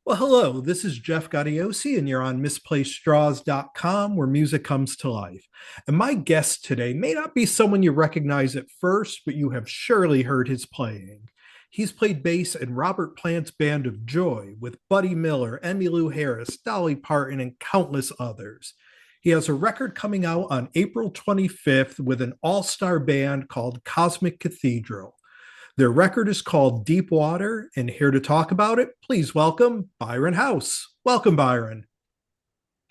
Well, hello, this is Jeff Gaudiosi, and you're on misplacedstraws.com where music comes to life. And my guest today may not be someone you recognize at first, but you have surely heard his playing. He's played bass in Robert Plant's Band of Joy with Buddy Miller, Emmylou Harris, Dolly Parton, and countless others. He has a record coming out on April 25th with an all star band called Cosmic Cathedral. Their record is called Deep Water, and here to talk about it, please welcome Byron House. Welcome, Byron.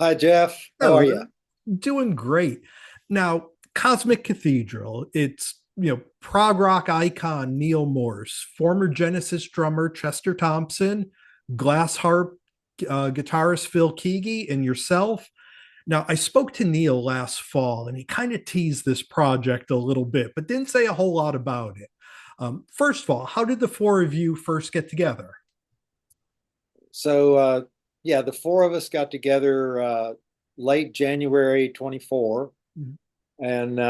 Hi, Jeff. How are Hello. you? Doing great. Now, Cosmic Cathedral, it's prog rock icon Neal Morse, former Genesis drummer Chester Thompson, glass harp guitarist Phil Keaggy, and yourself. Now, I spoke to Neal last fall, and he kind of teased this project a little bit, but didn't say a whole lot about it. First of all, how did the four of you first get together? So, yeah, the four of us got together late January 24. Mhm. And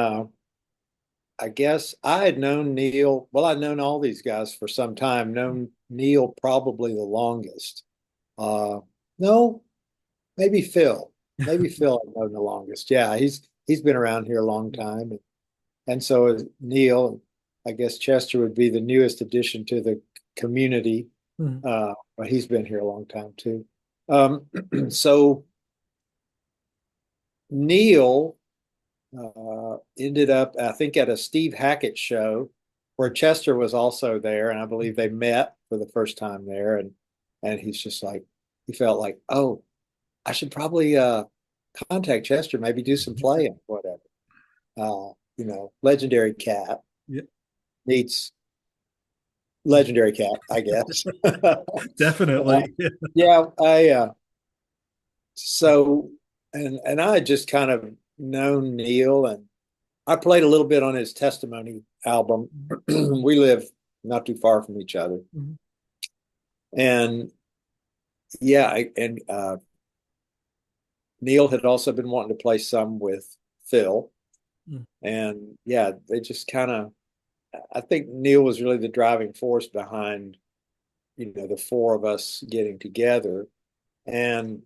I guess I had known Neal. Well, I'd known all these guys for some time, known Neal probably the longest. Uh, no, maybe Phil. Maybe Phil I've known the longest. Yeah, he's been around here a long time. And so is Neal. I guess Chester would be the newest addition to the community. Mhm. But he's been here a long time too. Um, so Neal ended up, I think, at a Steve Hackett show where Chester was also there, and I believe they met for the first time there. And he's just like, he felt like, oh, I should probably contact Chester, maybe do some playing, whatever. Legendary cat Yeah, meets legendary cat, I guess. definitely. Yeah, I so and I had just kind of known Neal, and I played a little bit on his Testimony album. We live not too far from each other. Mhm. And yeah, Neal had also been wanting to play some with Phil. Mhm. And yeah, they just kind of, I think Neal was really the driving force behind, the four of us getting together. And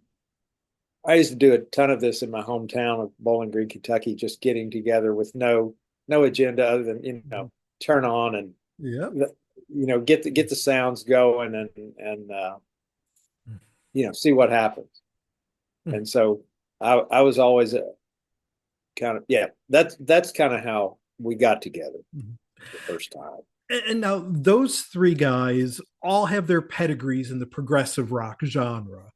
I used to do a ton of this in my hometown of Bowling Green, Kentucky, just getting together with no agenda other than turn on and Yep. get the sounds going and see what happens. And so I was always kind of, yeah, that's kind of how we got together Mhm. the first time. And now those three guys all have their pedigrees in the progressive rock genre.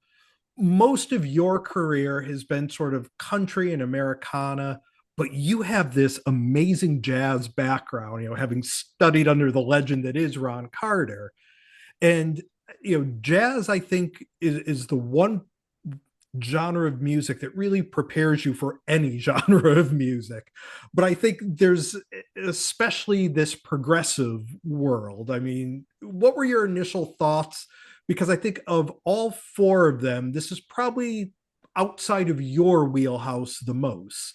Most of your career has been sort of country and Americana, but you have this amazing jazz background, having studied under the legend that is Ron Carter. And jazz, I think, is the one genre of music that really prepares you for any genre of music. But I think there's especially this progressive world. I mean, what were your initial thoughts? Because I think of all four of them, this is probably outside of your wheelhouse the most.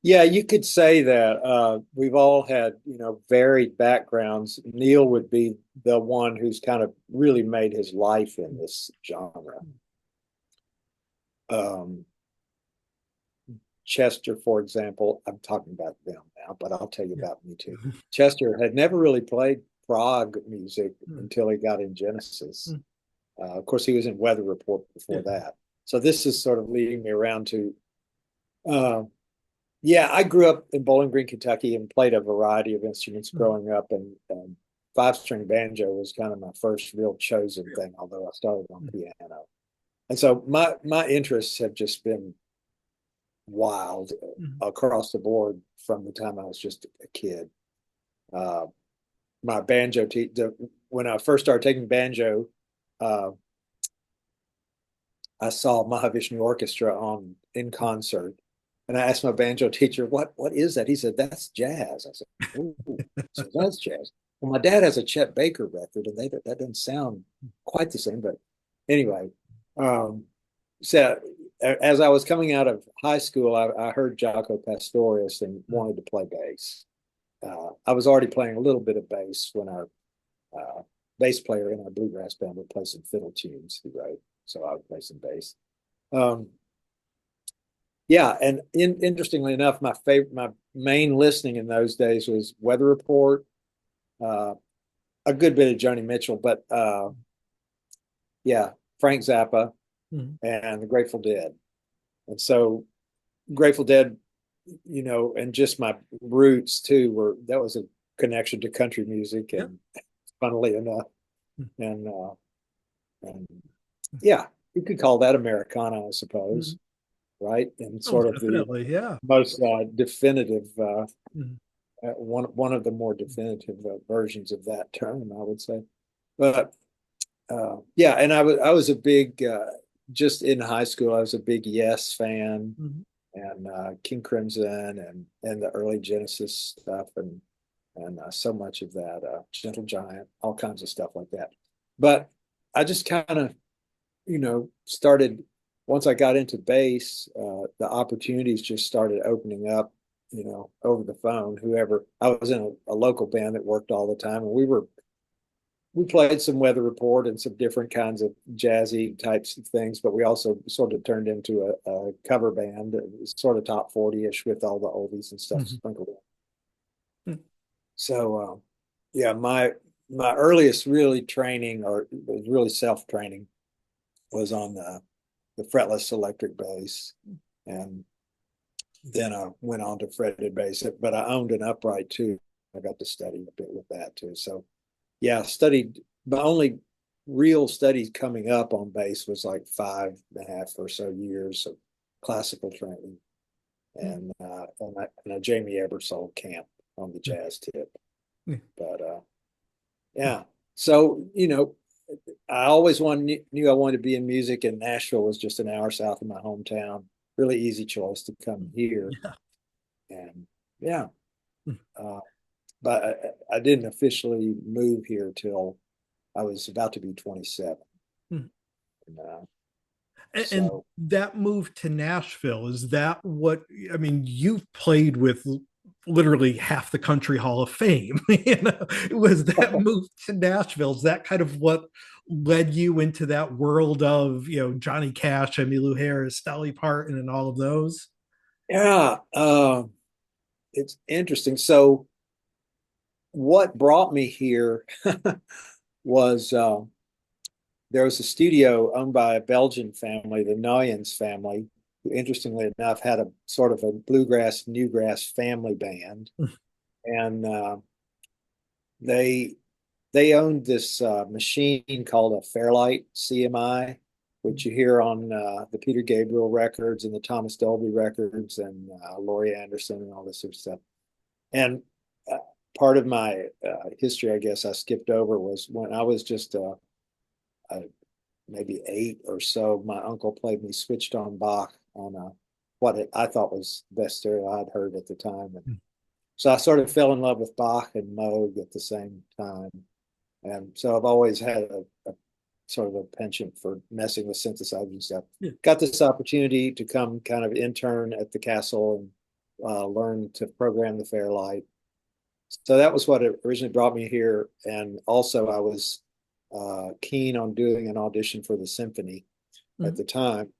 Yeah, you could say that. We've all had, varied backgrounds. Neal would be the one who's kind of really made his life in this genre. Um, Chester, for example, I'm talking about them now, but I'll tell you Yeah. about me too. Chester had never really played prog music until he got in Genesis. Of course, he was in Weather Report before Yeah. that. So this is sort of leading me around to, uh, yeah, I grew up in Bowling Green, Kentucky, and played a variety of instruments growing up. And five-string banjo was kind of my first real chosen thing, although I started on piano. And so my interests have just been wild across the board from the time I was just a kid. Uh, my banjo when I first started taking banjo, uh, I saw Mahavishnu Orchestra on in concert, and I asked my banjo teacher, "What is that?" He said, "That's jazz." I said, "Ooh, so that's jazz." Well, my dad has a Chet Baker record, and that doesn't sound quite the same, but anyway. Um, so as I was coming out of high school, I heard Jaco Pastorius and wanted to play bass. I was already playing a little bit of bass when I bass player in our bluegrass band would play some fiddle tunes, right? So I would play some bass. Um, yeah, and interestingly enough, my main listening in those days was Weather Report, uh, a good bit of Joni Mitchell, but yeah, Frank Zappa Mhm. and the Grateful Dead. And so Grateful Dead, and just my roots too that was a connection to country music, Yeah. and funnily enough, Mhm. and yeah, you could call that Americana, I suppose, Mhm. right? And Oh, sort of the definitely. Yeah. most definitive, Mhm. one of the more definitive versions of that term, I would say. But yeah, and I was a big just in high school. I was a big Yes fan, Mhm. and King Crimson, and the early Genesis stuff, and so much of that Gentle Giant, all kinds of stuff like that. But I just kind of started once I got into bass, the opportunities just started opening up, over the phone. Whoever I was in a local band that worked all the time, and we played some Weather Report and some different kinds of jazzy types of things, but we also sort of turned into a cover band, sort of top 40-ish with all the oldies and stuff Mhm. sprinkled in. Mhm. So yeah, my earliest really training, or really self training, was on the fretless electric bass, and then I went on to fretted bass. But I owned an upright too. I got to study a bit with that too. So yeah, studied. My only real studies coming up on bass was like 5.5 or so years of classical training, and a Jamie Ebersole camp on the jazz tip. Mhm. But yeah, so I always knew I wanted to be in music, and Nashville was just an hour south of my hometown. Really easy choice to come here, Yeah. and yeah, Mhm. uh, but I didn't officially move here till I was about to be 27. Mhm. And, And so that move to Nashville, is that what, I mean, you've played with literally half the country hall of fame. Was that move to Nashville, is that kind of what led you into that world of, Johnny Cash, Emmylou Harris, Dolly Parton, and all of those? yeah, it's interesting. So what brought me here was there was a studio owned by a Belgian family, the Nuyens family, who interestingly enough had a sort of a bluegrass, newgrass family band. And they they owned this machine called a Fairlight CMI, which you hear on the Peter Gabriel records and the Thomas Dolby records, and Laurie Anderson and all this sort of stuff. And uh, part of my history, I guess I skipped over, was when I was just a maybe 8 or so, my uncle played me switched on Bach on I thought was the best stereo I'd heard at the time. And so I sort of fell in love with Bach and Moog at the same time. And so I've always had a sort of a penchant for messing with synthesizers and stuff. Yeah. Got this opportunity to come kind of intern at the castle and learn to program the Fairlight. So that was what originally brought me here. And also, I was keen on doing an audition for the symphony at Mhm. the time.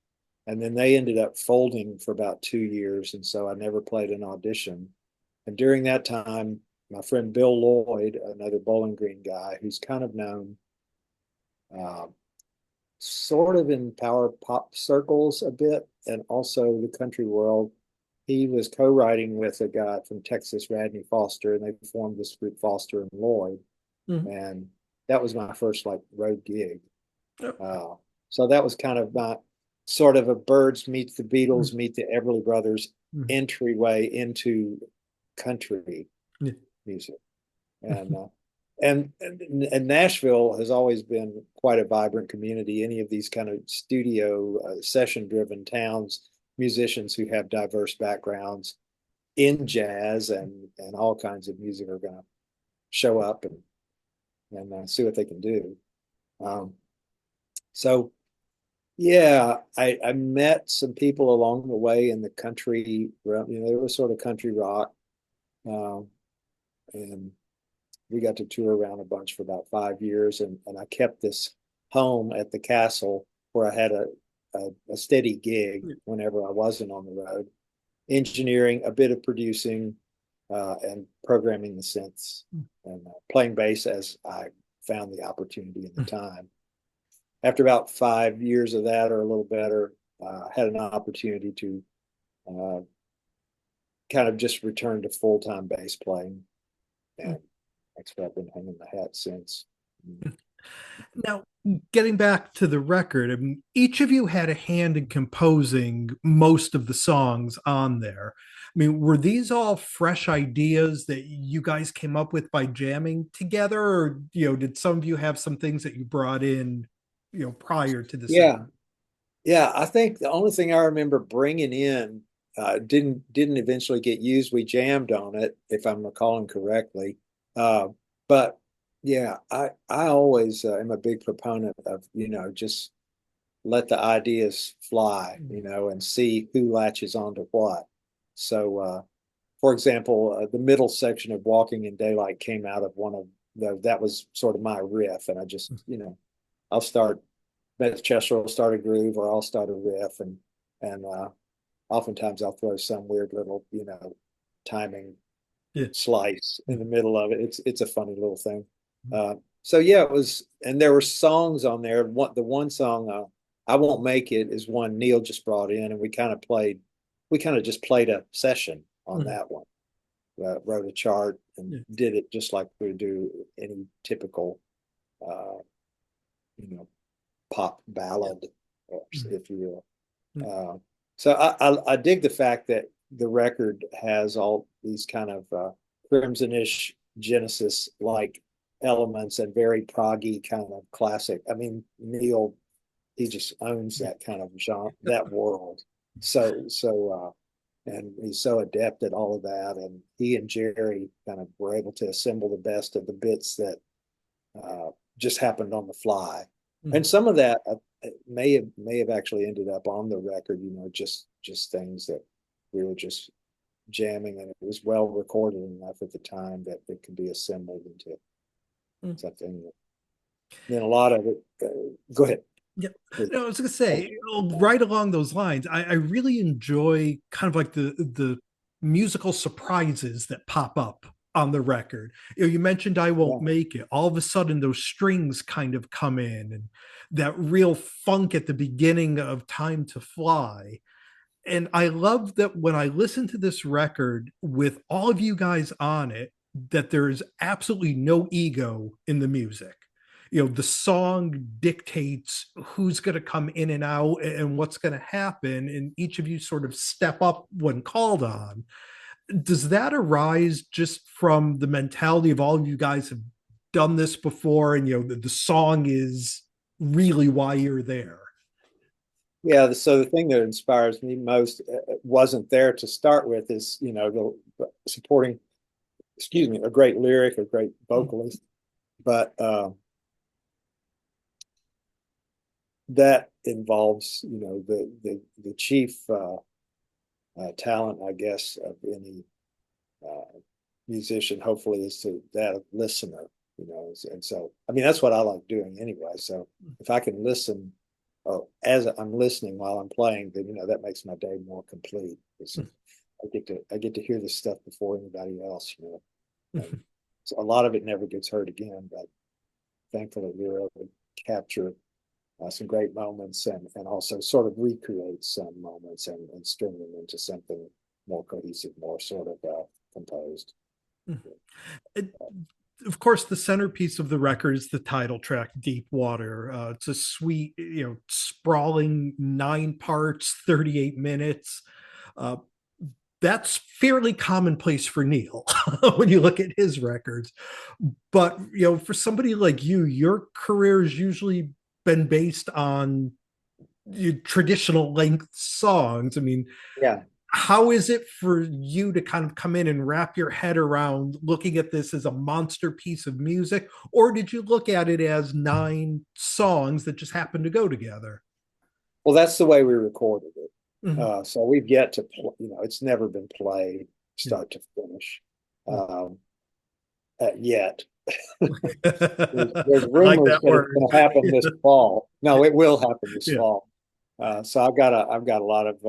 And then they ended up folding for about 2 years. And so I never played an audition. And during that time, my friend Bill Lloyd, another Bowling Green guy who's kind of known uh, sort of in power pop circles a bit, and also the country world, he was co-writing with a guy from Texas, Radney Foster, and they formed this group, Foster and Lloyd. Mhm. And that was my first like road gig. Yep. Uh, so that was kind of my sort of a Birds meet the Mhm. Beatles meet the Everly Brothers Mhm. entryway into country Yeah. music. And and Nashville has always been quite a vibrant community. Any of these kind of studio session driven towns, musicians who have diverse backgrounds in jazz and all kinds of music are going to show up and see what they can do. Um, so yeah, I met some people along the way in the country. They were sort of country rock, um, and we got to tour around a bunch for about 5 years, and I kept this home at the castle where I had a steady gig whenever I wasn't on the road, engineering, a bit of producing, and programming the synths and playing bass as I found the opportunity and the time. After about 5 years of that, or a little better, had an opportunity to uh, kind of just return to full-time bass playing, and that's where I've been hanging the hat since. Now, getting back to the record, I mean, each of you had a hand in composing most of the songs on there. I mean, were these all fresh ideas that you guys came up with by jamming together, or did some of you have some things that you brought in, prior to the set? Yeah, yeah. I think the only thing I remember bringing in didn't eventually get used. We jammed on it, if I'm recalling correctly. Uh, but yeah, I always am a big proponent of just let the ideas fly, and see who latches onto what. So, for example, the middle section of Walking in Daylight came out of one of that was sort of my riff, and I just I'll start. Chester will start a groove, or I'll start a riff, and oftentimes I'll throw some weird little timing Yeah. slice in the middle of it. It's a funny little thing. So yeah, it was, and there were songs on there. The one song, "I Won't Make It," is one Neal just brought in, and we kind of just played a session on that one. Wrote a chart and did it just like we would do any typical, uh, pop ballad, if you will. So I dig the fact that the record has all these kind of Crimson-ish Genesis like elements and very proggy kind of classic. I mean, Neal, he just owns that kind of genre, that world. And he's so adept at all of that. And he and Jerry kind of were able to assemble the best of the bits that just happened on the fly. And some of that may have actually ended up on the record, just things that we were just jamming, and it was well recorded enough at the time that it could be assembled into something. Then a lot of it. Go ahead. Yeah, no, I was gonna say, right along those lines, I really enjoy kind of like the musical surprises that pop up on the record. You mentioned "I Won't Yeah. Make It." All of a sudden, those strings kind of come in, and that real funk at the beginning of "Time to Fly." And I love that when I listen to this record with all of you guys on it, that there's absolutely no ego in the music. The song dictates who's going to come in and out and what's going to happen, and each of you sort of step up when called on. Does that arise just from the mentality of all of you guys have done this before, and the song is really why you're there? Yeah. So the thing that inspires me most wasn't there to start with is, the supporting, excuse me, a great lyric, a great vocalist, but that involves, the chief talent, I guess, of any musician. Hopefully, is to that listener, and so I mean that's what I like doing anyway. So if I can listen, or as I'm listening while I'm playing, then that makes my day more complete. I get to hear this stuff before anybody else. And so a lot of it never gets heard again, but thankfully we were able to capture some great moments, and also sort of recreate some moments, and string them into something more cohesive, more sort of composed. It, of course, the centerpiece of the record is the title track, "Deep Water." It's a sweet, sprawling 9 parts, 38 minutes. Uh, that's fairly commonplace for Neal when you look at his records. But, for somebody like you, your career has usually been based on traditional length songs. I mean, Yeah. how is it for you to kind of come in and wrap your head around looking at this as a monster piece of music, or did you look at it as 9 songs that just happen to go together? Well, that's the way we recorded it. Mhm. So we've yet to, it's never been played Yeah. start to finish yet. There's I like rumors that that it's word. going to happen this fall. No, it will happen this Yeah. fall. So I've got a lot of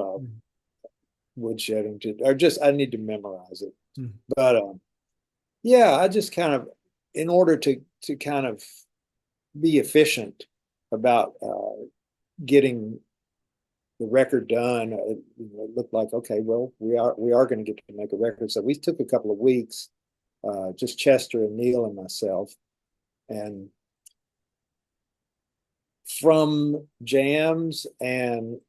woodshedding to, or just I need to memorize it. Mm. But yeah, I just kind of, in order to kind of be efficient about getting the record done, it looked like okay, well we are going to get to make a record. So we took a couple of weeks, just Chester and Neal and myself, and from jams and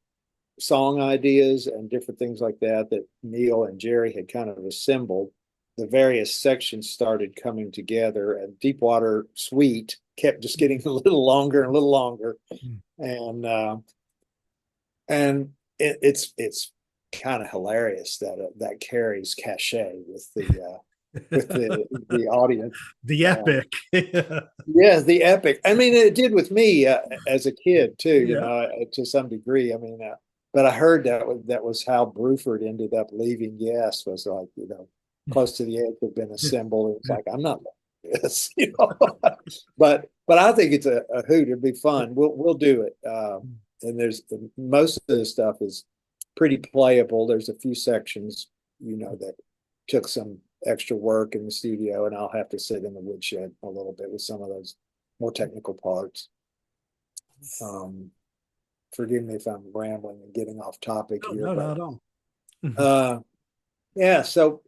song ideas and different things like that that Neal and Jerry had kind of assembled, the various sections started coming together, and Deepwater Suite kept just getting a little longer and a little longer, Mm. and it's kind of hilarious that that carries cachet with the audience. The Uh, epic. Yeah. yeah, the epic. I mean, it did with me as a kid too. You Yeah. know, to some degree. I mean, but I heard that was how Bruford ended up leaving. Yes, was like close to the edge had been assembled. It's like I'm not like this, but I think it's a hoot. It'd be fun. We'll do it. And there's most of the stuff is pretty playable. There's a few sections, that took some extra work in the studio, and I'll have to sit in the woodshed a little bit with some of those more technical parts. Um, Forgive me if I'm rambling and getting off topic No, here, no, but not at all. Mhm. uh, yeah. So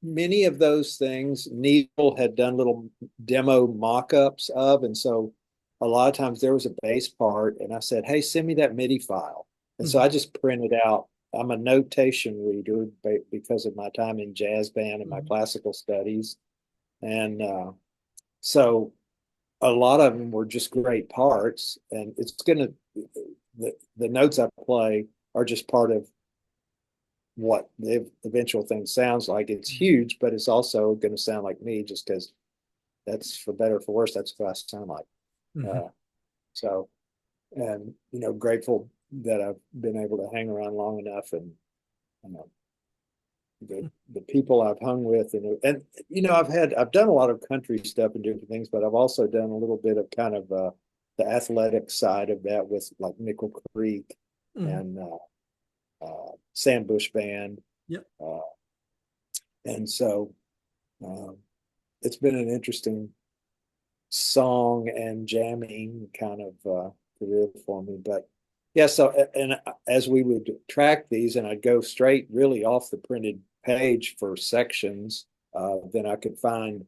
many of those things Neal had done little demo mock-ups of, and so a lot of times there was a bass part, and I said, "Hey, send me that MIDI file," and so Mhm. I just printed out. I'm a notation reader because of my time in jazz band and my Mhm. classical studies. And so a lot of them were just great parts. And the notes I play are just part of what the eventual thing sounds like. It's huge, but it's also going to sound like me just because that's for better or for worse, that's what I sound like. Mhm. Uh, so, and, grateful that I've been able to hang around long enough and, you know, the people I've hung with and I've done a lot of country stuff and different things, but I've also done a little bit of kind of the athletic side of that with like Nickel Creek Mhm. and Sam Bush Band, Yep. uh, and so um, it's been an interesting song and jamming kind of career for me. But yeah, so and as we would track these, and I'd go straight really off the printed page for sections, then I could find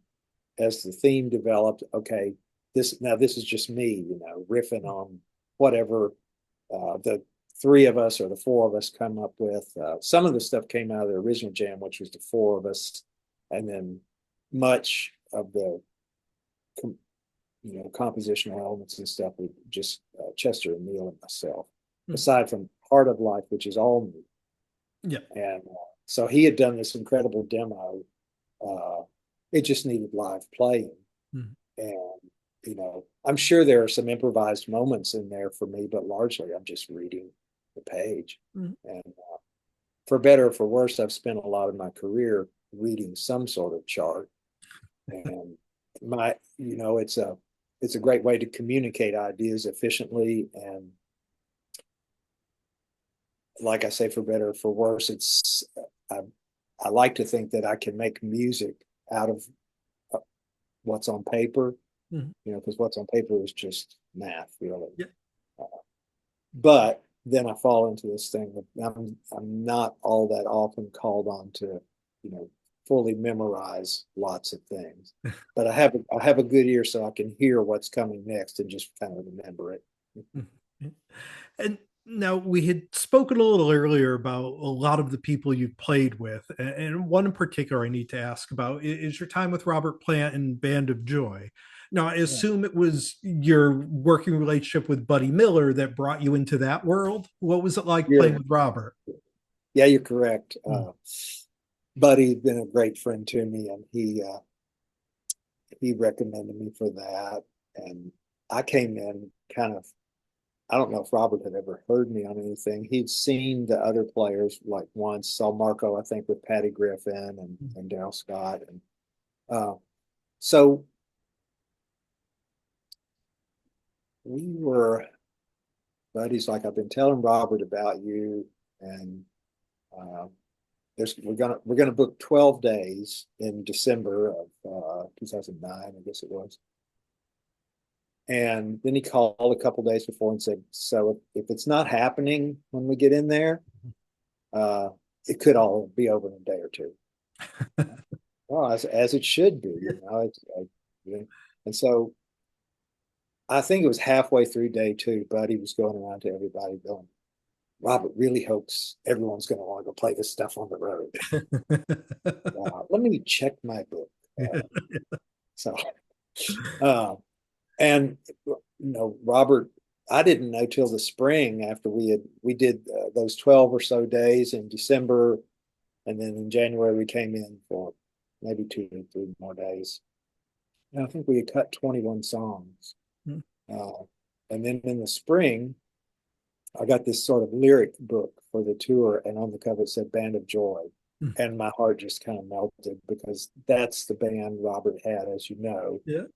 as the theme developed. Okay, this is just me, riffing on whatever the three of us or the four of us come up with. Some of the stuff came out of the original jam, which was the four of us, and then much of the compositional elements and stuff with just Chester and Neal and myself, Mhm. aside from Heart of Life, which is all me. Yeah. And so he had done this incredible demo. Uh, it just needed live playing. Mhm. And, I'm sure there are some improvised moments in there for me, but largely I'm just reading the page. Mhm. And for better or for worse, I've spent a lot of my career reading some sort of chart. And it's a great way to communicate ideas efficiently. And like I say, for better or for worse, I, I like to think that I can make music out of uh, what's on paper, Mhm. because what's on paper is just math, really. Yeah. Uh, but then I fall into this thing that I'm not all that often called on to, fully memorize lots of things. But I have a good ear so I can hear what's coming next and just kind of remember it. Mhm. And now we had spoken a little earlier about a lot of the people you've played with, and one in particular I need to ask about is your time with Robert Plant and Band of Joy. Now, I Yeah. assume it was your working relationship with Buddy Miller that brought you into that world. What was it like playing You're with Robert? yeah, you're correct. Mm. Buddy's been a great friend to me, and he recommended me for that. And I came in kind of, I don't know if Robert had ever heard me on anything. He'd seen the other players like once, saw Marco, I think, with Patty Griffin and Daryl Scott. And uh, so we were buddies. Like I've been telling Robert about you, and uh, we're gonna book 12 days in December of 2009, I guess it was. And then he called a couple days before and said, "So if it's not happening when we get in there, uh, it could all be over in a day or two." Well, as it should be, and so I think it was halfway through day two, Buddy was going around to everybody going, "Robert really hopes everyone's going to want to go play this stuff on the road. Let me check my book." So, uh, and Robert, I didn't know till the spring after we did those 12 or so days in December, and then in January we came in for maybe 2 or 3 more days. And I think we had cut 21 songs. Mm. And then in the spring, I got this sort of lyric book for the tour, and on the cover it said Band of Joy. Mm. And my heart just kind of melted because that's the band Robert had, as you know. Yeah.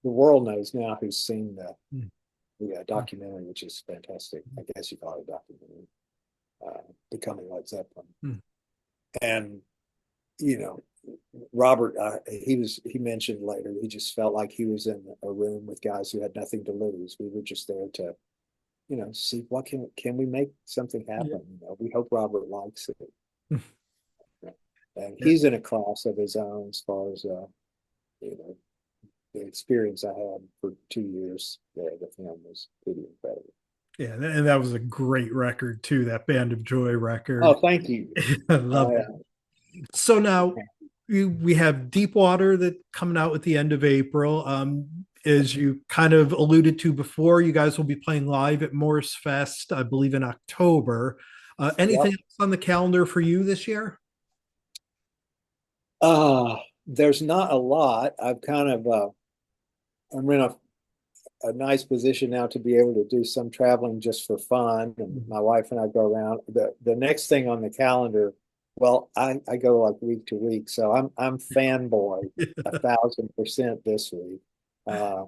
The world knows now who's seen the documentary, which is fantastic. I guess you call it a documentary, Becoming Led Zeppelin. Mm. And, Robert, he mentioned later, he just felt like he was in a room with guys who had nothing to lose. We were just there to, see what can we make something happen. Yeah. We hope Robert likes it. And he's in a class of his own as far as, the experience I had for 2 years there with him was pretty incredible. Yeah, and that was a great record too, that Band of Joy record. Oh, thank you. I love it. So now we have Deepwater that coming out at the end of April. As you kind of alluded to before, you guys will be playing live at Morse Fest, I believe, in October. Anything else on the calendar for you this year? There's not a lot. I've kind of I'm in a nice position now to be able to do some traveling just for fun. And my wife and I go around. The next thing on the calendar, well, I go like week to week, so I'm fanboy 1,000% this week. I've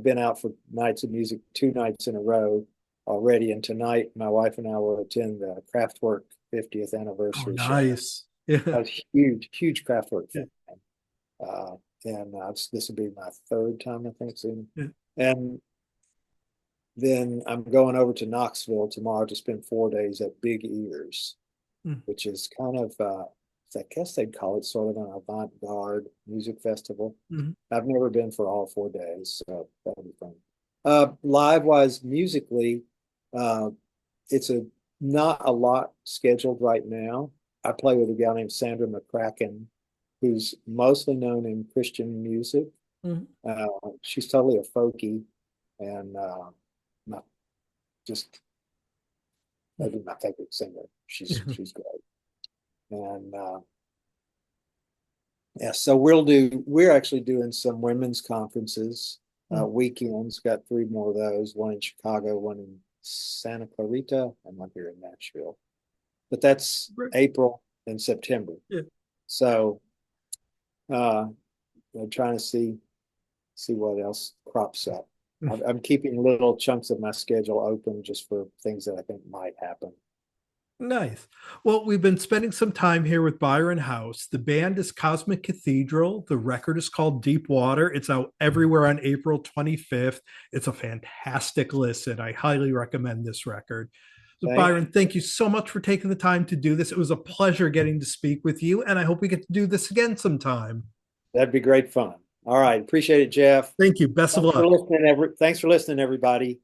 been out for nights of music 2 nights in a row already, and tonight my wife and I will attend the Kraftwerk 50th anniversary. Oh, nice. Show. Yeah. I was huge Kraftwerk fan. And this will be my 3rd time, I think, soon. Yeah. And then I'm going over to Knoxville tomorrow to spend 4 days at Big Ears, which is kind of, I guess they'd call it sort of an avant-garde music festival. Mm-hmm. I've never been for all 4 days, so that'll be fun. Live-wise, musically, it's not a lot scheduled right now. I play with a gal named Sandra McCracken, who's mostly known in Christian music. Mm-hmm. She's totally a folkie, and maybe my favorite singer. She's great. And so we're actually doing some women's conferences, weekends. Got 3 more of those, one in Chicago, one in Santa Clarita, and one here in Nashville. But that's April and September. Yeah. So I'm trying to see what else crops up. I'm keeping little chunks of my schedule open just for things that I think might happen. Nice. Well, we've been spending some time here with Byron House. The band is Cosmic Cathedral. The record is called Deepwater. It's out everywhere on April 25th. It's a fantastic listen. I highly recommend this record. So Byron, thank you so much for taking the time to do this. It was a pleasure getting to speak with you, and I hope we get to do this again sometime. That'd be great fun. All right. Appreciate it, Jeff. Thank you. Best of luck. Thanks for listening, everybody.